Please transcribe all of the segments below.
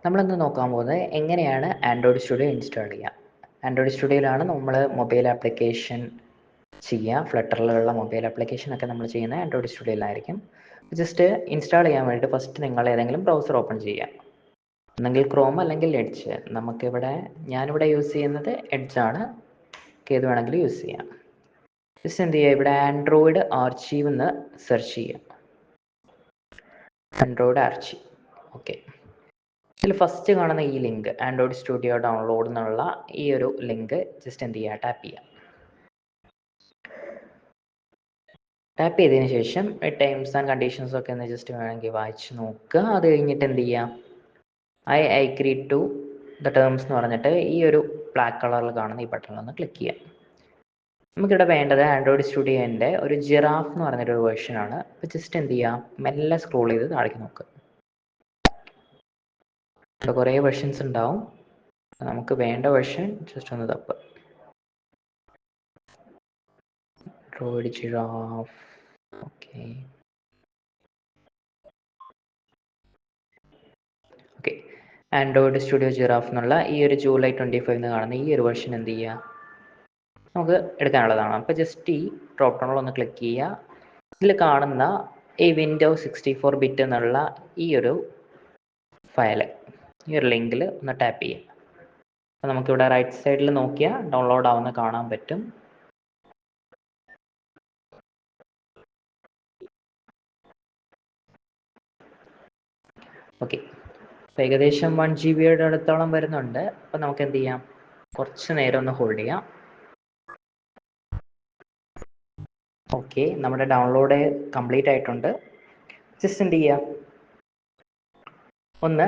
നമ്മളിന്ന് നോക്കാൻ പോകുന്നത് എങ്ങനെയാണ് ആൻഡ്രോയിഡ് സ്റ്റുഡിയോ ഇൻസ്റ്റാൾ ചെയ്യുക. ആൻഡ്രോയിഡ് സ്റ്റുഡിയോയിലാണ് നമ്മൾ മൊബൈൽ ആപ്ലിക്കേഷൻ ചെയ്യുക. ഫ്ലട്ടറിലുള്ള മൊബൈൽ ആപ്ലിക്കേഷനൊക്കെ നമ്മൾ ചെയ്യുന്നത് ആൻഡ്രോയിഡ് സ്റ്റുഡിയോയിലായിരിക്കും. ജസ്റ്റ് ഇൻസ്റ്റാൾ ചെയ്യാൻ വേണ്ടിയിട്ട് ഫസ്റ്റ് നിങ്ങൾ ഏതെങ്കിലും ബ്രൗസർ ഓപ്പൺ ചെയ്യുക. ഒന്നെങ്കിൽ ക്രോം അല്ലെങ്കിൽ എഡ്ജ്. ഞാനിവിടെ യൂസ് ചെയ്യുന്നത് എഡ്ജാണ്. ഏത് വേണമെങ്കിലും യൂസ് ചെയ്യാം. ജസ്റ്റ് എന്ത് ചെയ്യുക, ഇവിടെ ആൻഡ്രോയിഡ് ആർച്ചീവ് എന്ന് സെർച്ച് ചെയ്യുക. Android archive. ഓക്കെ, ഇതിൽ ഫസ്റ്റ് കാണുന്ന ഈ ലിങ്ക് ആൻഡ്രോയിഡ് സ്റ്റുഡിയോ ഡൗൺലോഡ് എന്നുള്ള ഈ ഒരു ലിങ്ക് ജസ്റ്റ് എന്ത് ചെയ്യുക, ടാപ്പ് ചെയ്യുക. ടാപ്പ് ചെയ്തതിന് ശേഷം ടേംസ് ആൻഡ് കണ്ടീഷൻസ് ഒക്കെ ഒന്ന് ജസ്റ്റ് വേണമെങ്കിൽ വായിച്ച് നോക്കുക. അത് കഴിഞ്ഞിട്ട് എന്ത് ചെയ്യുക, I agree to the terms എന്ന് പറഞ്ഞിട്ട് ഈ ഒരു ബ്ലാക്ക് കളറിൽ കാണുന്ന ഈ ബട്ടണിൽ ഒന്ന് ക്ലിക്ക് ചെയ്യാം. നമുക്കിവിടെ വേണ്ടത് ആൻഡ്രോയിഡ് സ്റ്റുഡിയോൻ്റെ ഒരു ജിറാഫ് എന്ന് പറഞ്ഞൊരു വേർഷനാണ്. അപ്പോൾ ജസ്റ്റ് എന്ത് ചെയ്യുക, മെല്ലെ സ്ക്രോൾ ചെയ്ത് താഴേക്ക് നോക്കുക. ഇവിടെ കുറേ വെർഷൻസ് ഉണ്ടാവും. നമുക്ക് വേണ്ട വെർഷൻ ജസ്റ്റ് ഒന്ന് തപ്പുക. Android Giraffe. Okay Android Studio Giraffe എന്നുള്ള ഈ ഒരു ജൂലൈ 25 കാണുന്ന ഈ ഒരു വെർഷൻ എന്ത് ചെയ്യുക, നമുക്ക് എടുക്കാനുള്ളതാണ്. അപ്പോൾ ജസ്റ്റ് ഈ ഡ്രോപ്പ് ഡൗണിൽ ഒന്ന് ക്ലിക്ക് ചെയ്യുക. ഇതിൽ കാണുന്ന ഈ വിൻഡോസ് 64 ബിറ്റ് എന്നുള്ള ഈ ഒരു ഫയൽ, ഈ ഒരു ലിങ്കിൽ ഒന്ന് ടാപ്പ് ചെയ്യുക. അപ്പോൾ നമുക്കിവിടെ റൈറ്റ് സൈഡിൽ നോക്കിയാൽ ഡൗൺലോഡ് ആവുന്ന കാണാൻ പറ്റും. ഓക്കെ, അപ്പോൾ ഏകദേശം 1 GB അടുത്തോളം വരുന്നുണ്ട്. അപ്പോൾ നമുക്ക് എന്ത് ചെയ്യാം, കുറച്ച് നേരം ഒന്ന് ഹോൾഡ് ചെയ്യാം. ഓക്കെ, നമ്മുടെ ഡൗൺലോഡ് കംപ്ലീറ്റ് ആയിട്ടുണ്ട്. ജസ്റ്റ് എന്ത് ചെയ്യുക, ഒന്ന്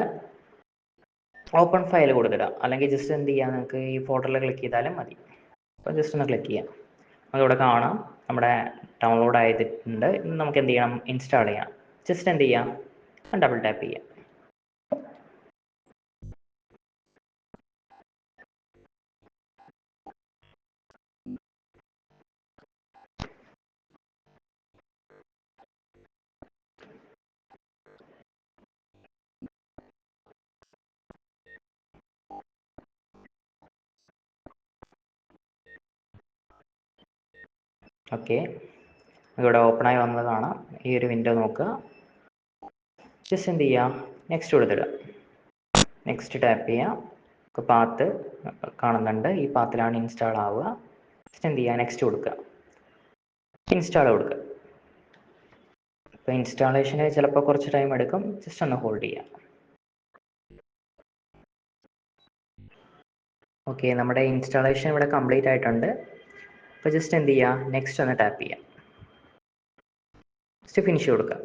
ഓപ്പൺ ഫയൽ കൊടുത്തിടാം, അല്ലെങ്കിൽ ജസ്റ്റ് എന്ത് ചെയ്യുക, നിങ്ങൾക്ക് ഈ ഫോൾഡറിൽ ക്ലിക്ക് ചെയ്താലും മതി. അപ്പോൾ ജസ്റ്റ് ഒന്ന് ക്ലിക്ക് ചെയ്യാം. നമുക്കിവിടെ കാണാം നമ്മുടെ ഡൗൺലോഡ് ആയിട്ടുണ്ട്. നമുക്ക് എന്ത് ചെയ്യണം, ഇൻസ്റ്റാൾ ചെയ്യാം. ജസ്റ്റ് എന്ത് ചെയ്യാം, ഡബിൾ ടാപ്പ് ചെയ്യാം. ഓക്കെ, ഇവിടെ ഓപ്പണായി വന്നത് കാണാം. ഈ ഒരു വിൻഡോ നോക്കുക. ജസ്റ്റ് എന്ത് ചെയ്യുക, നെക്സ്റ്റ് കൊടുത്തിടുക. നെക്സ്റ്റ് ടാപ്പ് ചെയ്യുക. പാത്ത് കാണുന്നുണ്ട്, ഈ പാത്തിലാണ് ഇൻസ്റ്റാൾ ആവുക. ജസ്റ്റ് എന്ത് ചെയ്യുക, നെക്സ്റ്റ് കൊടുക്കുക, ഇൻസ്റ്റാൾ കൊടുക്കുക. ഇപ്പോൾ ഇൻസ്റ്റാളേഷന് ചിലപ്പോൾ കുറച്ച് ടൈം എടുക്കും. ജസ്റ്റ് ഒന്ന് ഹോൾഡ് ചെയ്യുക. ഓക്കെ, നമ്മുടെ ഇൻസ്റ്റാളേഷൻ ഇവിടെ കംപ്ലീറ്റ് ആയിട്ടുണ്ട്. അപ്പോൾ ജസ്റ്റ് എന്ത് ചെയ്യുക, നെക്സ്റ്റ് ഒന്ന് ടാപ്പ് ചെയ്യുക. ജസ്റ്റ് ഫിനിഷ് കൊടുക്കുക.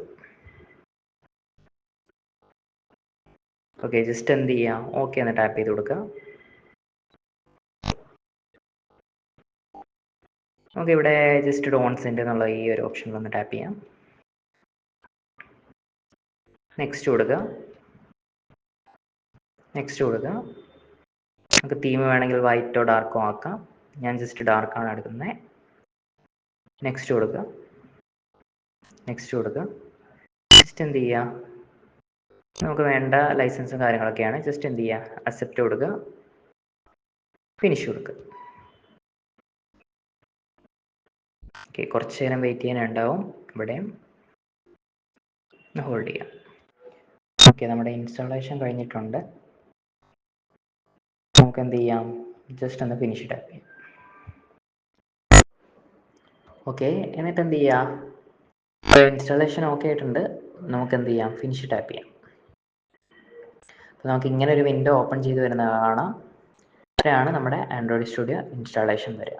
ഓക്കെ, ജസ്റ്റ് എന്ത് ചെയ്യുക, ഓക്കെ ഒന്ന് ടാപ്പ് ചെയ്ത് കൊടുക്കുക. നമുക്ക് ഇവിടെ ജസ്റ്റ് ഡോൺ സെൻഡ് എന്നുള്ള ഈ ഒരു ഓപ്ഷനിൽ ഒന്ന് ടാപ്പ് ചെയ്യാം. നെക്സ്റ്റ് കൊടുക്കുക, നെക്സ്റ്റ് കൊടുക്കുക. നമുക്ക് തീം വേണമെങ്കിൽ വൈറ്റോ ഡാർക്കോ ആക്കാം. ഞാൻ ജസ്റ്റ് ഡാർക്കാണ് എടുക്കുന്നത്. നെക്സ്റ്റ് കൊടുക്കുക, നെക്സ്റ്റ് കൊടുക്കുക. ജസ്റ്റ് എന്ത് ചെയ്യുക, നമുക്ക് വേണ്ട ലൈസൻസും കാര്യങ്ങളൊക്കെയാണ്. ജസ്റ്റ് എന്ത് ചെയ്യുക, അക്സെപ്റ്റ് കൊടുക്കുക, ഫിനിഷ് കൊടുക്കുക. ഓക്കെ, കുറച്ച് നേരം വെയിറ്റ് ചെയ്യാനുണ്ടാവും. ഇവിടെയും ഹോൾഡ് ചെയ്യാം. ഓക്കെ, നമ്മുടെ ഇൻസ്റ്റാളേഷൻ കഴിഞ്ഞിട്ടുണ്ട്. നമുക്ക് എന്ത് ചെയ്യാം, ജസ്റ്റ് ഒന്ന് ഫിനിഷ് ടാപ്പ് ചെയ്യാം. ഓക്കെ, എന്നിട്ട് എന്ത് ചെയ്യാം, ഇൻസ്റ്റാളേഷൻ ഓക്കെ ആയിട്ടുണ്ട്. നമുക്ക് എന്ത് ചെയ്യാം, ഫിനിഷ് ടാപ്പ് ചെയ്യാം. അപ്പോൾ നമുക്ക് ഇങ്ങനെ ഒരു വിൻഡോ ഓപ്പൺ ചെയ്ത് വരുന്നത് കാണാം. ഇത്രയാണ് നമ്മുടെ ആൻഡ്രോയിഡ് സ്റ്റുഡിയോ ഇൻസ്റ്റാളേഷൻ വരിക.